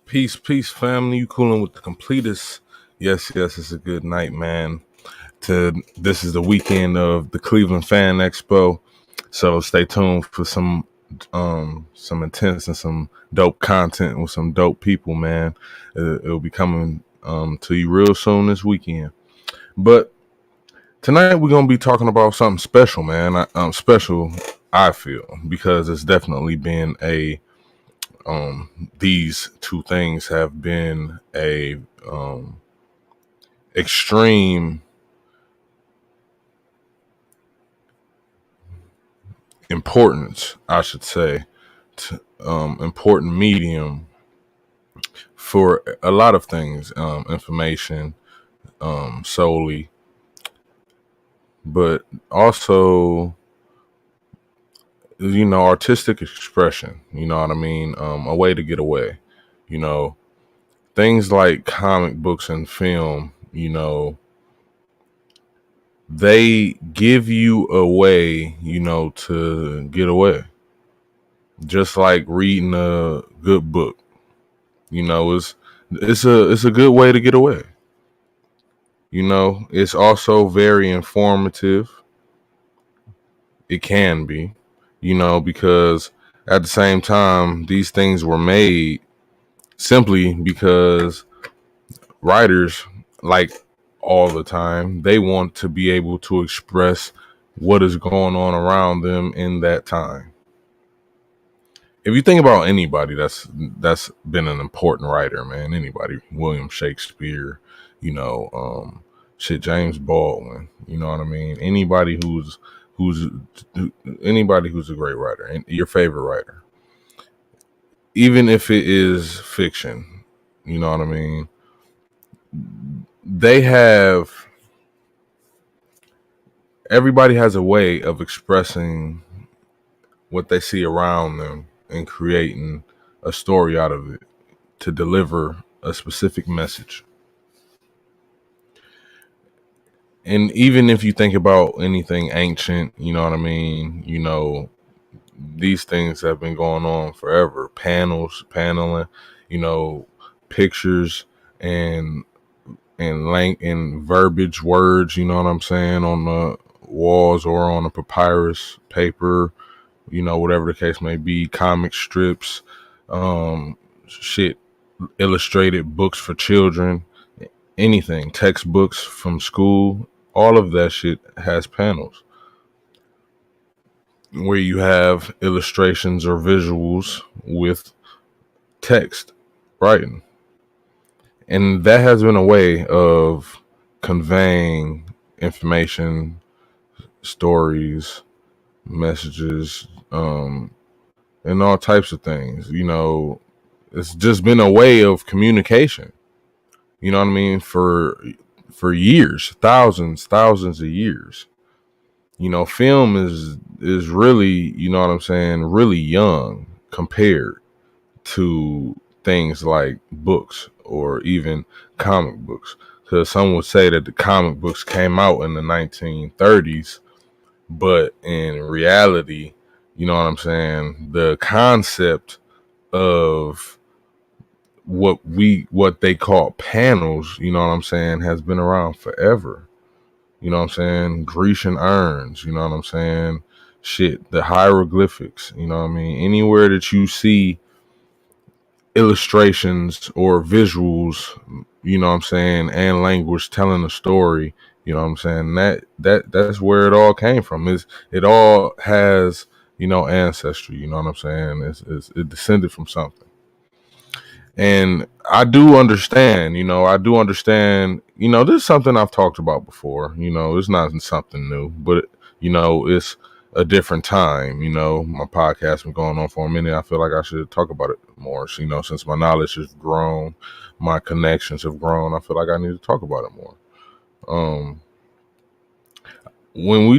Peace, family. You cooling with the Completist? Yes, it's a good night, man. This is the weekend of the Cleveland Fan Expo, so stay tuned for some intense and some dope content with some dope people, man. It'll be coming to you real soon this weekend. But tonight we're gonna be talking about something special, man. Special, I feel, because it's definitely been a these two things have been a extreme importance, I should say, important medium for a lot of things, information solely, but also artistic expression. You know what I mean? A way to get away. You know, things like comic books and film. They give you a way, to get away. Just like reading a good book, it's a good way to get away. It's also very informative. It can be, because at the same time, these things were made simply because writers, like all the time, they want to be able to express what is going on around them in that time. If you think about anybody that's been an important writer, man, anybody, William Shakespeare, you know, James Baldwin, you know what I mean? Who's anybody who's a great writer, and your favorite writer, even if it is fiction, you know what I mean? They have Everybody has a way of expressing what they see around them and creating a story out of it to deliver a specific message. And even if you think about anything ancient, you know what I mean? These things have been going on forever. Paneling, you know, pictures and and verbiage words, you know what I'm saying, on the walls or on a papyrus paper, whatever the case may be, comic strips, shit, illustrated books for children, anything, textbooks from school, all of that shit has panels where you have illustrations or visuals with text writing. And that has been a way of conveying information, stories, messages, and all types of things. It's just been a way of communication. You know what I mean? For years, thousands of years. Film is really, you know what I'm saying, really young compared to things like books or even comic books. Because some would say that the comic books came out in the 1930s, but in reality, you know what I'm saying, the concept of what they call panels, you know what I'm saying, has been around forever. You know what I'm saying? Grecian urns, you know what I'm saying? Shit, the hieroglyphics, you know what I mean? Anywhere that you see illustrations or visuals, you know what I'm saying, and language telling a story, you know what I'm saying, that's where it all came from. It all has, ancestry, you know what I'm saying? It descended from something. And I do understand, this is something I've talked about before. It's not something new, but it's a different time. My podcast has been going on for a minute. I feel like I should talk about it more. So, since my knowledge has grown, my connections have grown, I feel like I need to talk about it more. Um,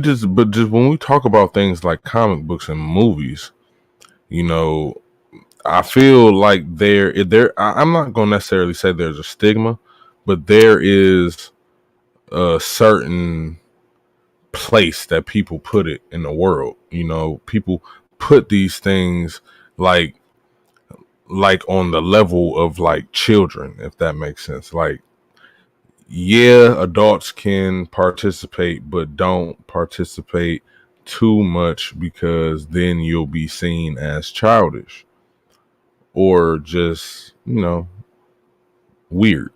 just when we talk about things like comic books and movies, you know, I feel like I'm not going to necessarily say there's a stigma, but there is a certain place that people put it in the world. People put these things like like on the level of like children, if that makes sense. Like, yeah, adults can participate, but don't participate too much because then you'll be seen as childish or just, weird.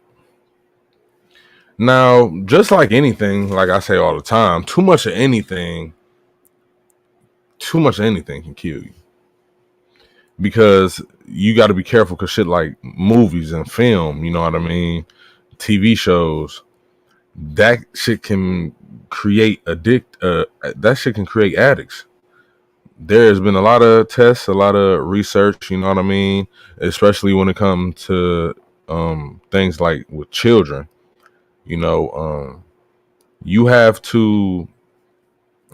Now, just like anything, like I say all the time, too much of anything can kill you. Because you got to be careful because shit like movies and film, you know what I mean? TV shows, that shit can create that shit can create addicts. There's been a lot of tests, a lot of research, you know what I mean? Especially when it comes to things like with children, you know, you have to,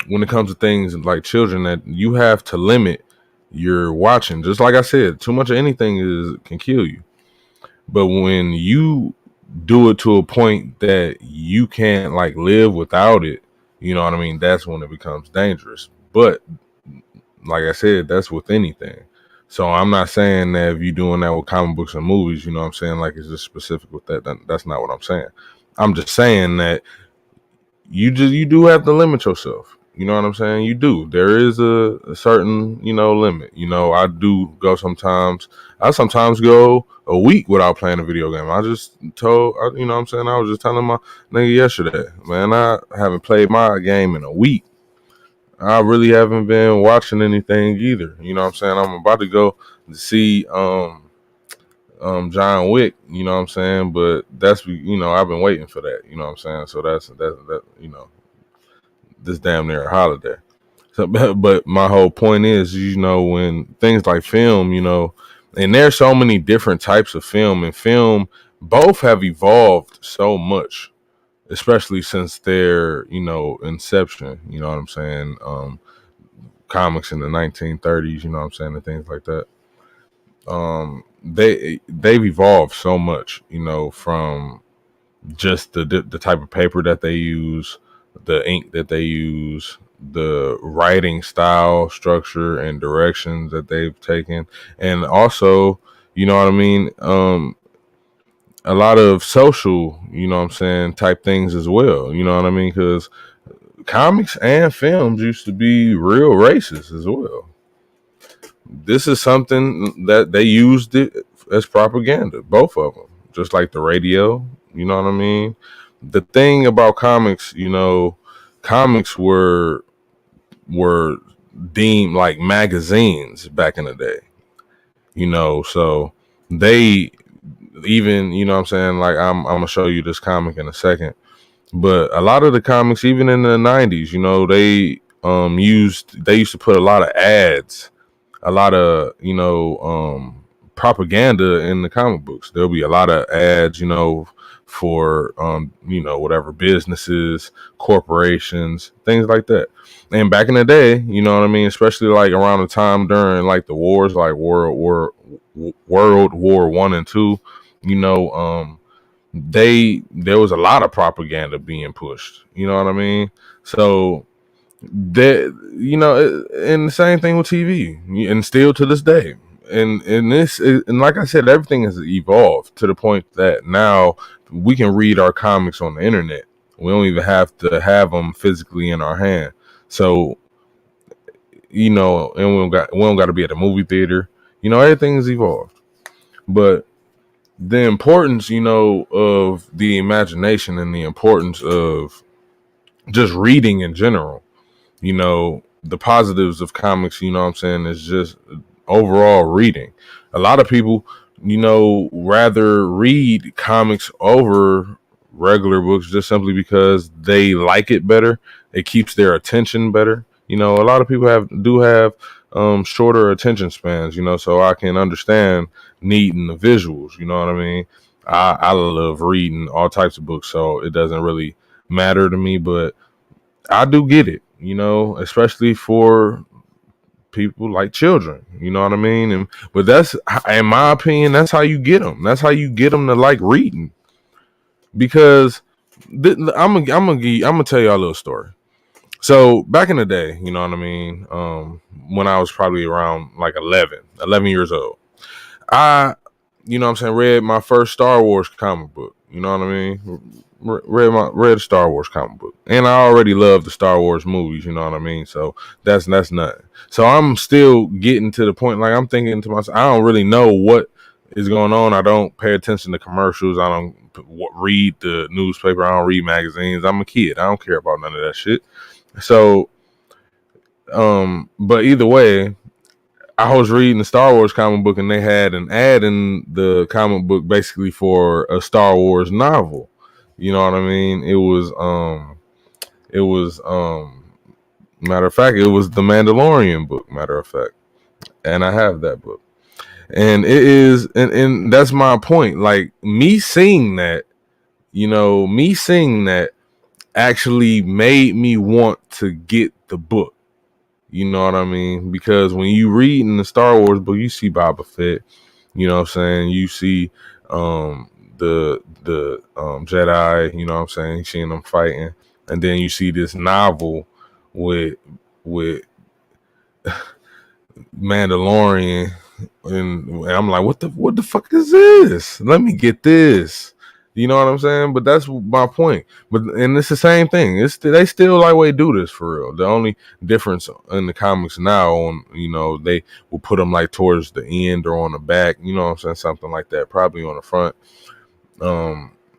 when it comes to things like children, that you have to limit your watching. Just like I said, too much of anything can kill you. But when you do it to a point that you can't like live without it, you know what I mean? That's when it becomes dangerous. But like I said, that's with anything. So I'm not saying that if you're doing that with comic books and movies, you know what I'm saying, like it's just specific with that. That's not what I'm saying. I'm just saying that you do have to limit yourself. You know what I'm saying? You do. There is a certain, limit. I do go sometimes. I sometimes go a week without playing a video game. I just told, you know what I'm saying? I was just telling my nigga yesterday, man, I haven't played my game in a week. I really haven't been watching anything either. You know what I'm saying? I'm about to go to see John Wick, you know what I'm saying? But that's, I've been waiting for that, you know what I'm saying? So that this damn near a holiday. So, but my whole point is, when things like film, and there's so many different types of film, and film both have evolved so much, especially since their, inception, you know what I'm saying? Comics in the 1930s, you know what I'm saying, and things like that. They've evolved so much, from just the type of paper that they use, the ink that they use, the writing style, structure, and directions that they've taken, and also, you know what I mean, a lot of social, you know what I'm saying, type things as well. You know what I mean? Because comics and films used to be real racist as well. This is something that they used it as propaganda, both of them, just like the radio. You know what I mean? The thing about comics, comics were deemed like magazines back in the day. So they even, you know what I'm saying, like I'm gonna show you this comic in a second. But a lot of the comics, even in the 90s, they used to put a lot of ads, a lot of propaganda in the comic books. There'll be a lot of ads, for whatever businesses, corporations, things like that. And back in the day, you know what I mean, especially like around the time during like the wars, like World War One and Two, you know, there was a lot of propaganda being pushed. You know what I mean? So that, and the same thing with TV, and still to this day. And like I said, everything has evolved to the point that now we can read our comics on the internet. We don't even have to have them physically in our hand. So, and we don't got to be at a movie theater. Everything has evolved. But the importance, of the imagination and the importance of just reading in general, the positives of comics, you know what I'm saying, is just overall reading. A lot of people, rather read comics over regular books just simply because they like it better. It keeps their attention better. A lot of people do have shorter attention spans, so I can understand needing the visuals, you know what I mean? I love reading all types of books, so it doesn't really matter to me, but I do get it, especially for people like children, you know what I mean? But that's, in my opinion, that's how you get them. That's how you get them to like reading. Because I'm gonna tell you a little story. So back in the day, you know what I mean? When I was probably around like 11 years old, I, you know what I'm saying, read my first Star Wars comic book. You know what I mean? Read a Star Wars comic book, and I already love the Star Wars movies. You know what I mean? So that's nothing. So I'm still getting to the point. Like I'm thinking to myself, I don't really know what is going on. I don't pay attention to commercials. I don't read the newspaper. I don't read magazines. I'm a kid. I don't care about none of that shit. So, but either way, I was reading the Star Wars comic book, and they had an ad in the comic book basically for a Star Wars novel. You know what I mean? It was matter of fact, it was the Mandalorian book, matter of fact. And I have that book. And it is and that's my point. Like me seeing that, me seeing that actually made me want to get the book. You know what I mean? Because when you read in the Star Wars book, you see Boba Fett. You know what I'm saying? You see the Jedi. You know what I'm saying? Seeing them fighting, and then you see this novel with Mandalorian, and I'm like, what the fuck is this? Let me get this. You know what I'm saying? But that's my point. But and it's the same thing. They still lightweight do this for real. The only difference in the comics now, on they will put them like towards the end or on the back. You know what I'm saying? Something like that. Probably on the front,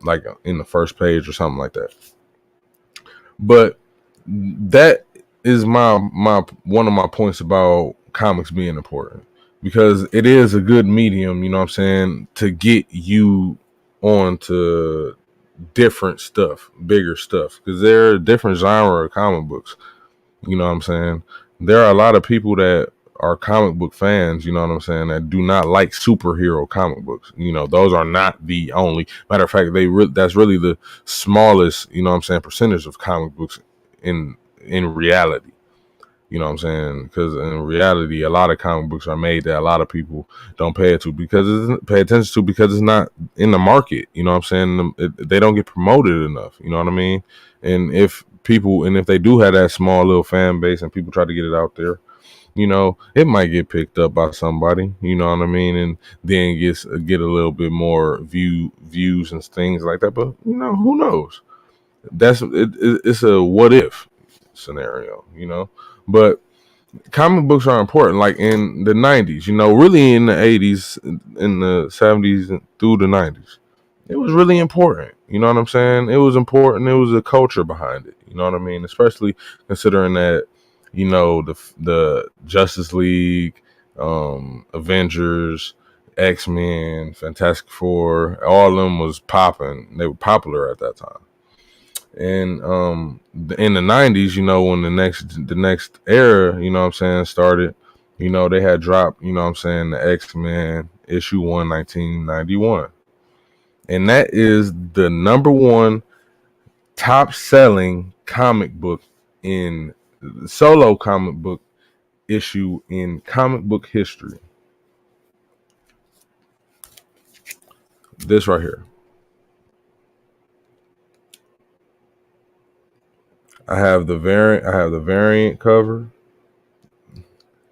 like in the first page or something like that. But that is my one of my points about comics being important, because it is a good medium, you know what I'm saying, to get you on to different stuff, bigger stuff, because there are different genre of comic books. You know what I'm saying? There are a lot of people that are comic book fans, you know what I'm saying, that do not like superhero comic books. Those are not the only. Matter of fact, that's really the smallest, you know what I'm saying, percentage of comic books in reality. You know what I'm saying? Because in reality, a lot of comic books are made that a lot of people don't pay attention to, because it's not in the market. You know what I'm saying? They don't get promoted enough. You know what I mean? And if they do have that small little fan base and people try to get it out there, it might get picked up by somebody. You know what I mean? And then get a little bit more views and things like that. But who knows? It's a what if scenario. But comic books are important. Like in the 90s, really in the 80s, in the 70s through the 90s, it was really important. You know what I'm saying? It was important. It was a culture behind it. You know what I mean? Especially considering that, the Justice League, Avengers, X-Men, Fantastic Four, all of them was popping. They were popular at that time. And in the 90s, when the next era, you know what I'm saying, started, they had dropped, you know what I'm saying, the X-Men issue 1, 1991. And that is the number one top selling comic book in solo comic book issue in comic book history. This right here. I have the variant cover,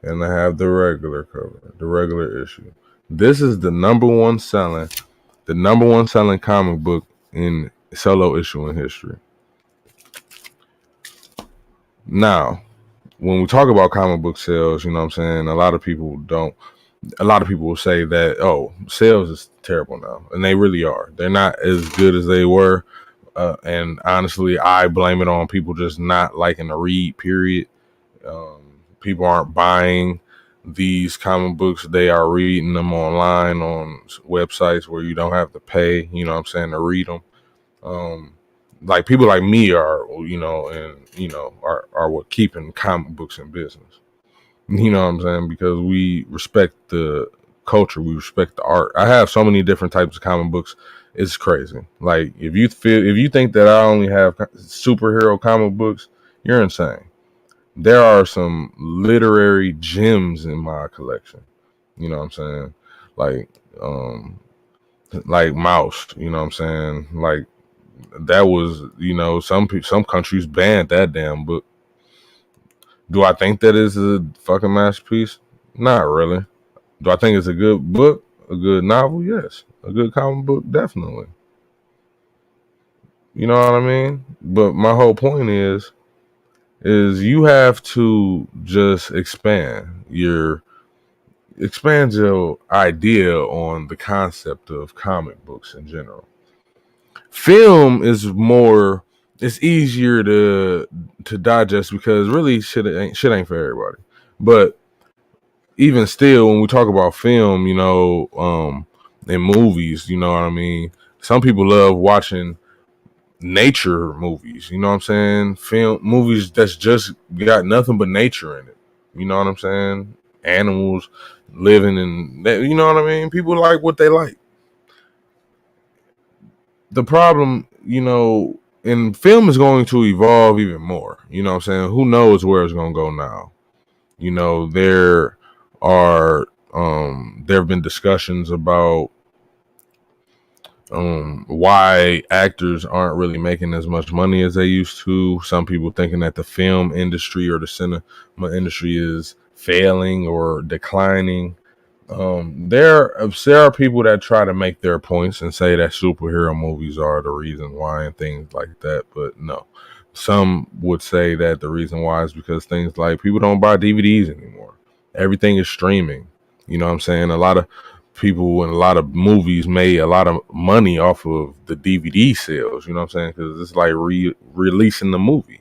and I have the regular cover, the regular issue. This is the number one selling comic book in solo issue in history. Now, when we talk about comic book sales, you know what I'm saying, a lot of people will say that, oh, sales is terrible now, and they really are. They're not as good as they were. And honestly, I blame it on people just not liking to read, period. People aren't buying these comic books. They are reading them online on websites where you don't have to pay, you know what I'm saying, to read them. Um, like people like me are, are what keeping comic books in business. You know what I'm saying? Because we respect the culture, we respect the art. I have so many different types of comic books. It's crazy. Like if you think that I only have superhero comic books, you're insane. There are some literary gems in my collection. You know what I'm saying? Like um like Mouse, you know what I'm saying? Like that was, some countries banned that damn book. Do I think that is a fucking masterpiece? Not really. Do I think it's a good book? A good novel, yes. A good comic book, definitely. You know what I mean? But my whole point is you have to just expand your idea on the concept of comic books in general. Film is more, it's easier to digest because really shit ain't for everybody. But even still, when we talk about film, in movies, you know what I mean? Some people love watching nature movies, you know what I'm saying? Film movies that's just got nothing but nature in it. You know what I'm saying? Animals living in that, you know what I mean? People like what they like. The problem, in film is going to evolve even more. You know what I'm saying? Who knows where it's gonna go now? There are there have been discussions about why actors aren't really making as much money as they used to. Some people thinking that the film industry or the cinema industry is failing or declining. There are people that try to make their points and say that superhero movies are the reason why and things like that, but no. Some would say that the reason why is because things like people don't buy DVDs anymore. Everything is streaming. You know what I'm saying? A lot of people and a lot of movies made a lot of money off of the DVD sales. You know what I'm saying? Because it's like releasing the movie.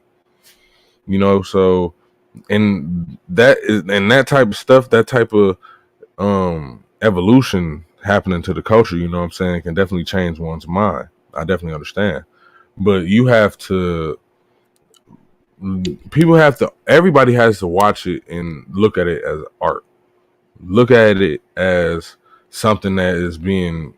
So and that type of stuff, that type of evolution happening to the culture, you know what I'm saying, can definitely change one's mind. I definitely understand. But everybody has to watch it and look at it as art. Look at it as something that is being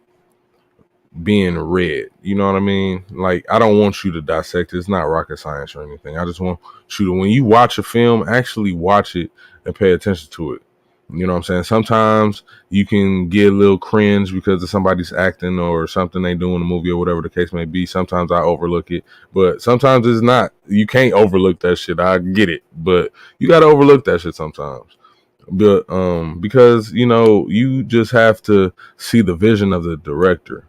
read. You know what I mean? Like, I don't want you to dissect it. It's not rocket science or anything. I just want you to, when you watch a film, actually watch it and pay attention to it. You know what I'm saying? Sometimes you can get a little cringe because of somebody's acting or something they do in the movie or whatever the case may be. Sometimes I overlook it, but sometimes it's not. You can't overlook that shit. I get it, but you got to overlook that shit sometimes. But because you just have to see the vision of the director.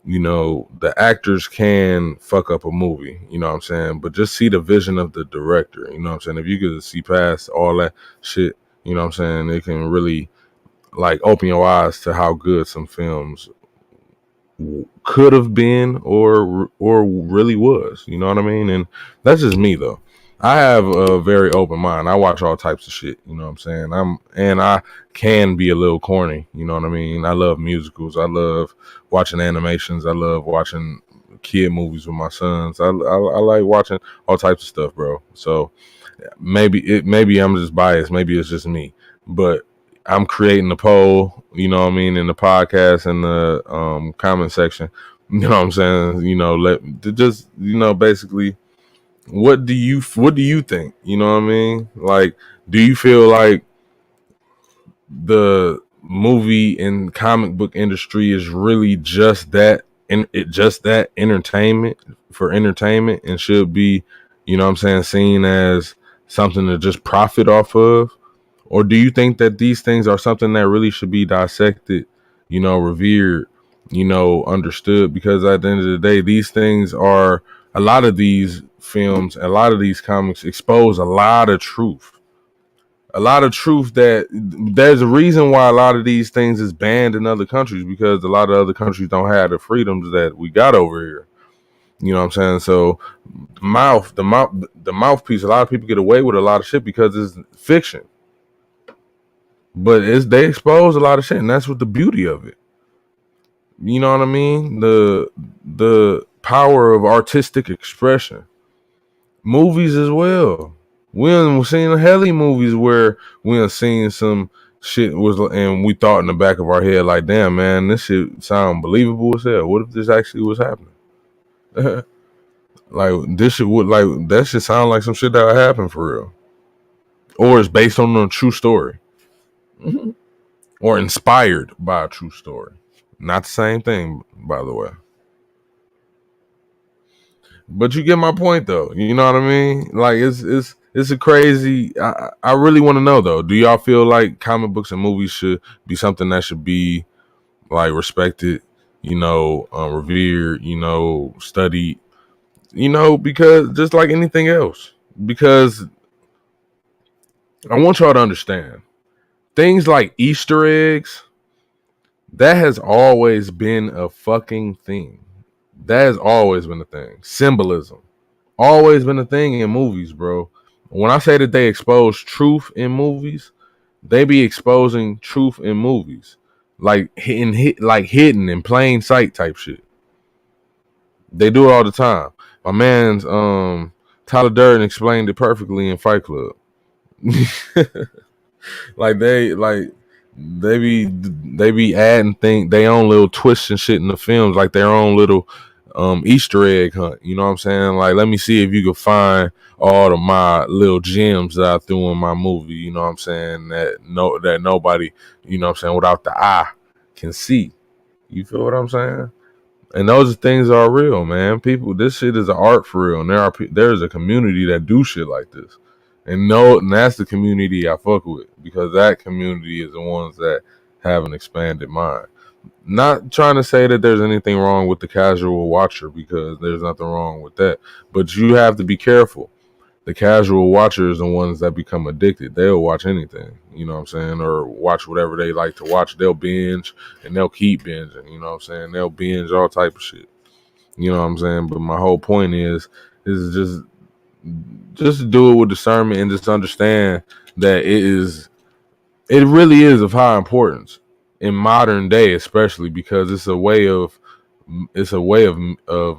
The actors can fuck up a movie, you know what I'm saying? But just see the vision of the director, you know what I'm saying? If you could see past all that shit, you know what I'm saying, it can really like open your eyes to how good some films could have been or really was, you know what I mean? And that's just me though. I have a very open mind. I watch all types of shit, you know what I'm saying? I can be a little corny, you know what I mean? I love musicals. I love watching animations. I love watching kid movies with my sons. I like watching all types of stuff, bro. So maybe I'm just biased. Maybe it's just me, but I'm creating the poll, you know what I mean, in the podcast and the comment section. You know what I'm saying? Basically, what do you think? You know what I mean? Like, do you feel like the movie and comic book industry is really just that entertainment for entertainment and should be, you know what I'm saying, seen as something to just profit off of? Or do you think that these things are something that really should be dissected, revered, understood? Because at the end of the day, these things are, a lot of these films, a lot of these comics expose a lot of truth. A lot of truth that there's a reason why a lot of these things is banned in other countries, because a lot of other countries don't have the freedoms that we got over here. You know what I'm saying? So the mouthpiece, a lot of people get away with a lot of shit because it's fiction. But they expose a lot of shit, and that's what the beauty of it. You know what I mean? The power of artistic expression. Movies as well. We done seen hella movies where we done seen some shit and we thought in the back of our head like, damn man, this shit sound believable as hell. What if this actually was happening? Like, that shit sound like some shit that would happen for real. Or it's based on a true story. Mm-hmm. Or inspired by a true story. Not the same thing, by the way. But you get my point, though. You know what I mean? Like, it's a crazy. I really want to know, though. Do y'all feel like comic books and movies should be something that should be like respected, revered, studied, because just like anything else, because I want y'all to understand things like Easter eggs, that has always been a fucking thing. That has always been a thing. Symbolism, always been a thing in movies, bro. When I say that they expose truth in movies, they be exposing truth in movies, like hidden in plain sight type shit. They do it all the time. My man's Tyler Durden explained it perfectly in Fight Club. Like they be adding they own little twists and shit in the films, like their own little Easter egg hunt. You know what I'm saying? Like, let me see if you can find all of my little gems that I threw in my movie. You know what I'm saying? That nobody, you know what I'm saying, without the eye can see. You feel what I'm saying? And those things are real, man. People, this shit is an art for real, and there's a community that do shit like this, and that's the community I fuck with, because that community is the ones that have an expanded mind. Not trying to say that there's anything wrong with the casual watcher, because there's nothing wrong with that, but you have to be careful. The casual watchers are the ones that become addicted. They'll watch anything, you know what I'm saying, or watch whatever they like to watch. They'll binge and they'll keep binging, you know what I'm saying. They'll binge all type of shit, you know what I'm saying. But my whole point is just do it with discernment, and just understand that it really is of high importance in modern day, especially because it's a way of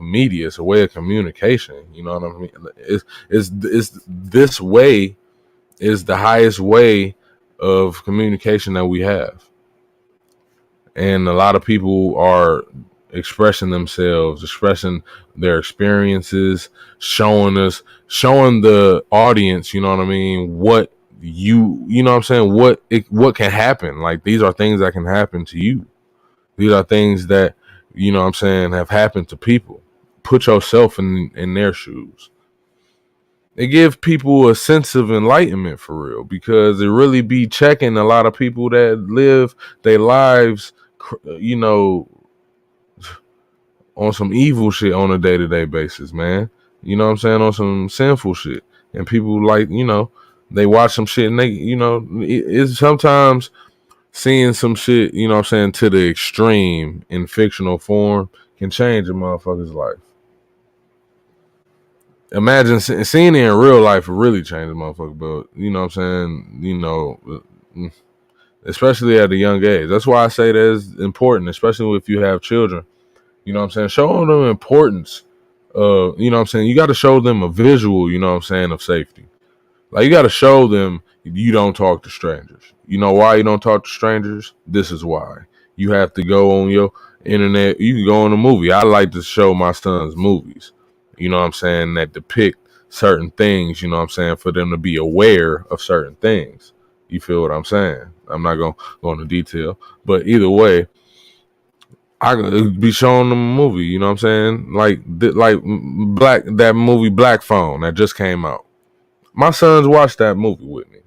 media. It's a way of communication. You know what I mean? It's this way is the highest way of communication that we have, and a lot of people are expressing themselves, expressing their experiences, showing the audience, you know what I mean, you know what I'm saying, what can happen. Like, these are things that can happen to you. These are things that, you know what I'm saying, have happened to people. Put yourself in their shoes. It gives people a sense of enlightenment for real, because it really be checking a lot of people that live their lives, you know, on some evil shit on a day-to-day basis, man. You know what I'm saying? On some sinful shit. And people, like, they watch some shit, and they, it's sometimes seeing some shit, you know what I'm saying, to the extreme in fictional form can change a motherfucker's life. Imagine seeing it in real life would really change a motherfucker, but, you know what I'm saying, especially at a young age. That's why I say that is important, especially if you have children. You know what I'm saying? Show them importance. You know what I'm saying? You got to show them a visual, you know what I'm saying, of safety. Like, you got to show them you don't talk to strangers. You know why you don't talk to strangers? This is why. You have to go on your internet. You can go on a movie. I like to show my sons movies, you know what I'm saying, that depict certain things, you know what I'm saying, for them to be aware of certain things. You feel what I'm saying? I'm not going to go into detail, but either way, I could be showing them a movie, you know what I'm saying? Like that movie Black Phone that just came out. My sons watched that movie with me.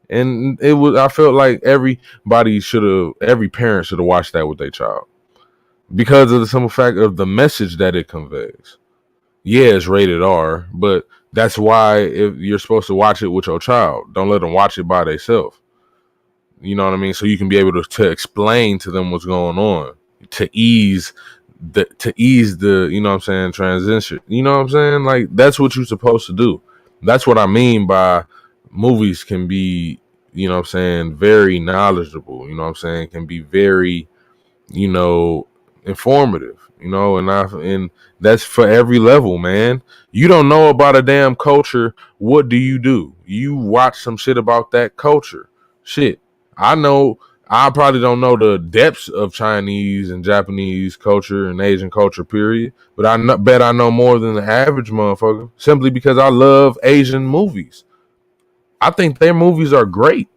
And I felt like every parent should have watched that with their child, because of the simple fact of the message that it conveys. Yeah, it's rated R, but that's why if you're supposed to watch it with your child, don't let them watch it by themselves. You know what I mean? So you can be able to explain to them what's going on, to ease the you know what I'm saying, transition. You know what I'm saying? Like, that's what you're supposed to do. That's what I mean by movies can be, you know what I'm saying, very knowledgeable, you know what I'm saying, can be very, informative, and that's for every level, man. You don't know about a damn culture, what do? You watch some shit about that culture. Shit. I probably don't know the depths of Chinese and Japanese culture and Asian culture, period. But bet I know more than the average motherfucker, simply because I love Asian movies. I think their movies are great.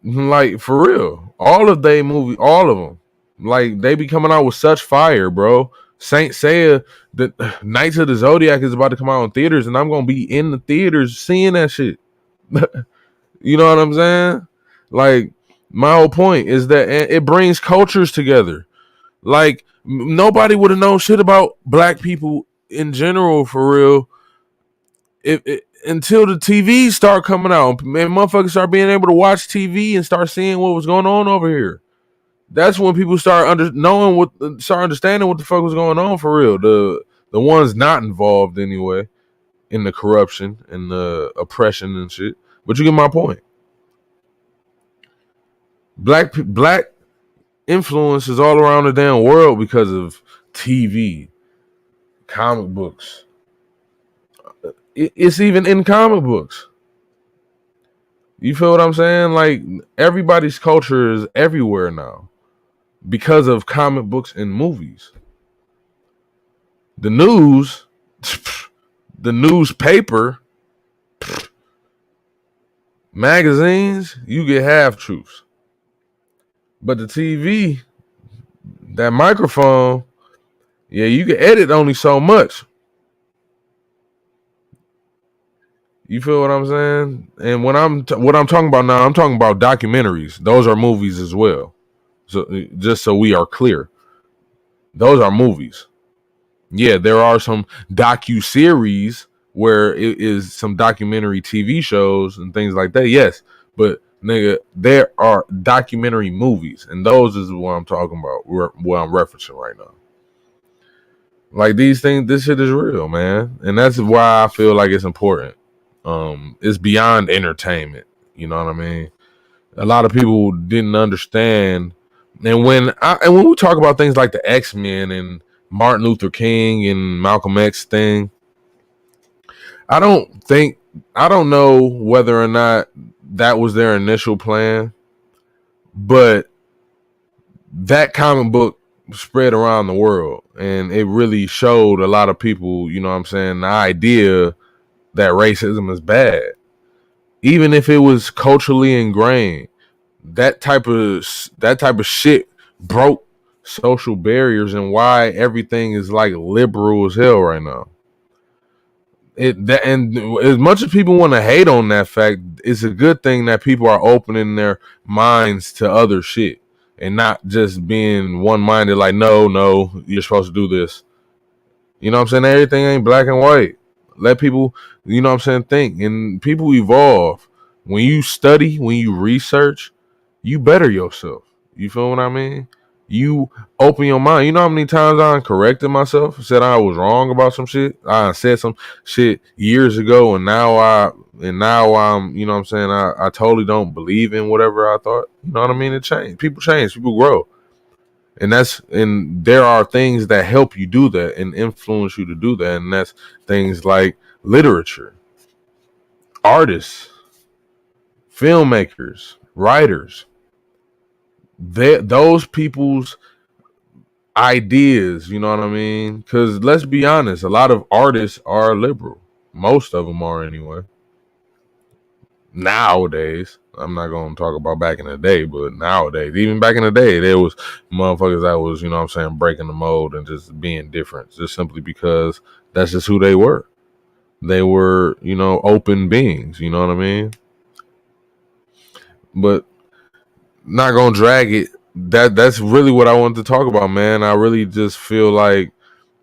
Like, for real. All of their movies, all of them. Like, they be coming out with such fire, bro. Saint Seiya, the Knights of the Zodiac is about to come out in theaters, and I'm going to be in the theaters seeing that shit. You know what I'm saying? Like, My whole point is that it brings cultures together. Like nobody would have known shit about black people in general for real until the TV start coming out. Man, motherfuckers start being able to watch TV and start seeing what was going on over here. That's when people start start understanding what the fuck was going on for real. The ones not involved anyway in the corruption and the oppression and shit. But you get my point. Black influence is all around the damn world because of TV, comic books. It's even in comic books. You feel what I'm saying? Like everybody's culture is everywhere now because of comic books and movies. The news, the newspaper, magazines, you get half truths. But the TV, that microphone, yeah, you can edit only so much. You feel what I'm saying? And what I'm talking about now, I'm talking about documentaries. Those are movies as well. So just so we are clear, those are movies. Yeah, there are some docu-series where it is some documentary TV shows and things like that. Yes, but nigga, there are documentary movies, and those is what I'm talking about. What I'm referencing right now. Like these things, this shit is real, man, and that's why I feel like it's important. It's beyond entertainment. You know what I mean? A lot of people didn't understand, and when we talk about things like the X-Men and Martin Luther King and Malcolm X thing, I don't know whether or not that was their initial plan, but that comic book spread around the world and it really showed a lot of people, you know what I'm saying, the idea that racism is bad. Even if it was culturally ingrained, that type of shit broke social barriers and why everything is like liberal as hell right now. And as much as people want to hate on that fact, it's a good thing that people are opening their minds to other shit and not just being one minded like no, you're supposed to do this. You know what I'm saying? Everything ain't black and white. Let people, you know what I'm saying, think. And people evolve. When you study, when you research, you better yourself. You feel what I mean? You open your mind. You know how many times I corrected myself, said I was wrong about some shit. I said some shit years ago, and now I'm, you know what I'm saying, I totally don't believe in whatever I thought. You know what I mean? It changed. People change. People grow. And there are things that help you do that and influence you to do that, and that's things like literature, artists, filmmakers, writers. Those people's ideas, you know what I mean? Because let's be honest, a lot of artists are liberal. Most of them are anyway. Nowadays, I'm not going to talk about back in the day, but nowadays, even back in the day, there was motherfuckers that was, you know what I'm saying, breaking the mold and just being different, just simply because that's just who they were. They were, you know, open beings, you know what I mean? But not going to drag it. That's really what I wanted to talk about, man. I really just feel like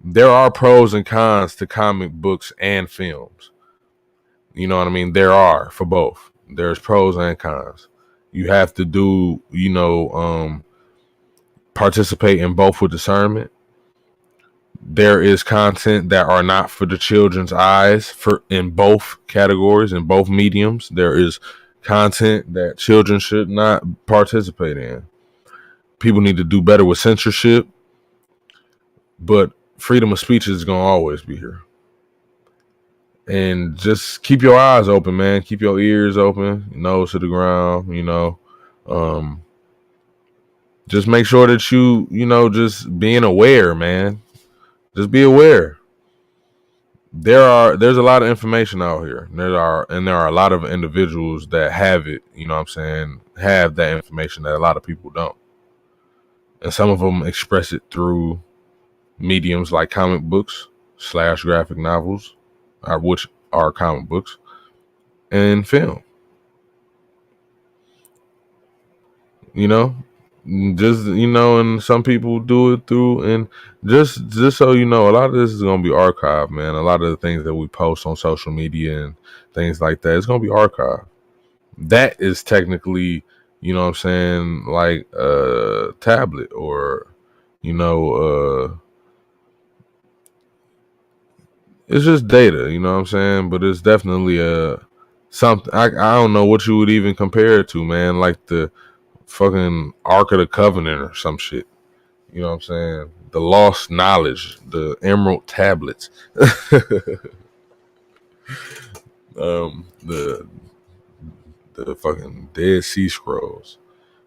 there are pros and cons to comic books and films. You know what I mean? There are for both. There's pros and cons. You have to do, you know, participate in both with discernment. There is content that are not for the children's eyes for in both categories, in both mediums. There is content that children should not participate in. People need to do better with censorship, but freedom of speech is going to always be here. And just keep your eyes open, man. Keep your ears open, nose to the ground, you know. Just make sure that you know, just being aware, man. Just be aware. There's a lot of information out here. There are a lot of individuals that have it, you know what I'm saying, have that information that a lot of people don't. And some of them express it through mediums like comic books / graphic novels, which are comic books, and film. you know, just and some people do it through, and just so you know, a lot of this is gonna be archived, man. A lot of the things that we post on social media and things like that, it's gonna be archived. That is technically, what I'm saying, like a tablet, or you know, it's just data, you know what I'm saying? But it's definitely a something. I don't know what you would even compare it to, man. Like the fucking Ark of the Covenant or some shit. You know what I'm saying? The lost knowledge, the Emerald tablets, the fucking Dead Sea Scrolls.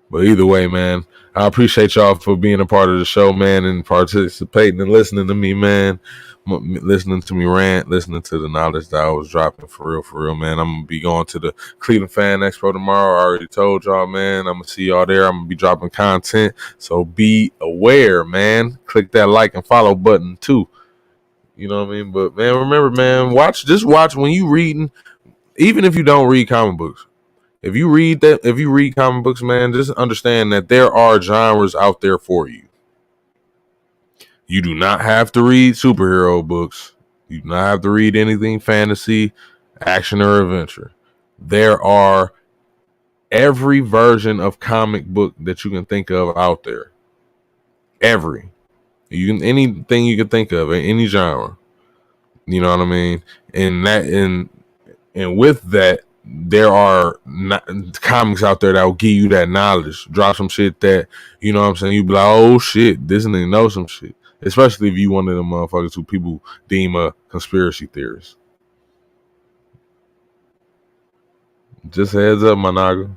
But either way, man, I appreciate y'all for being a part of the show, man, and participating and listening to me, man. Listening to me rant, listening to the knowledge that I was dropping, for real, man. I'm gonna be going to the Cleveland Fan Expo tomorrow. I already told y'all, man. I'm gonna see y'all there. I'm gonna be dropping content, so be aware, man. Click that like and follow button too. You know what I mean? But man, remember, man, just watch when you reading, even if you don't read comic books. If you read comic books, man, just understand that there are genres out there for you. You do not have to read superhero books. You do not have to read anything fantasy, action, or adventure. There are every version of comic book that you can think of out there. Anything you can think of in any genre. You know what I mean? And with that, there are comics out there that will give you that knowledge. Drop some shit that, you know what I'm saying, you be like, oh shit, this nigga knows some shit. Especially if you one of them motherfuckers who people deem a conspiracy theorist. Just heads up, my naga.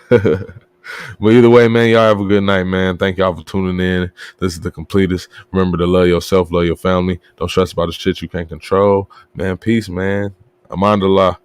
But either way, man, y'all have a good night, man. Thank y'all for tuning in. This is the Completist. Remember to love yourself, love your family. Don't stress about the shit you can't control. Man, peace, man. Amandallah.